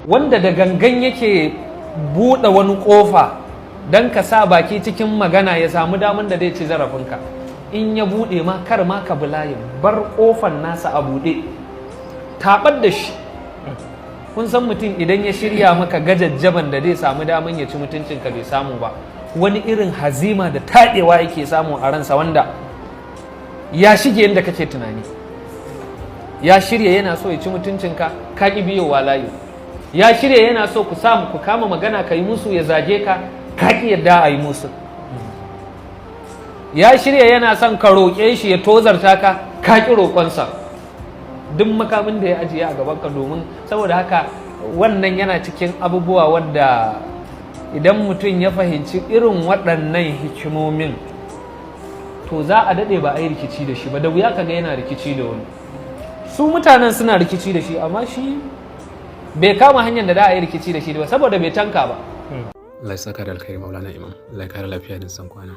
wanda da gangan yake buɗe wani ƙofa don ka sa baki cikin magana ya samu damar da zai ci zarafinka, in ya buɗe ma kar ma ka bulayin, bar ƙofan nasa a buɗe, taɓar da shi. Kun san mutum idan ya shirya maka gajajjaban da zai samu damar ya ci mutuncinka bai samu ba, wani irin hazima da taɗewa yake samu a ransa wanda ya shige yadda kake tunani. Ya shirya yana so ya ci mutuncinka, ka ƙi biyowa layi. Ya shirya yana so ku kama magana ka yi musu ya zage ka, ka ƙi yadda a yi musu. Ya shirya yana son ka roƙe shi ya tozarta ka, ka ƙi roƙonsa. Duk makamin da ya ajiye a gabanka, domin saboda haka wannan yana cikin abubuwa wadda idan mutum ya fahimci irin waɗannan hikimomin, to za a daɗe ba a yi rikici da shi ba, da wuya kaga yana rikici da wani. Su mutanen suna rikici da shi, amma shi bai kama hanyar da za a yi rikici da shi ba, saboda bai tanka ba. Allah ya saka da alkhairi Maulana Imam, Allah ya kare lafiya da san kwana.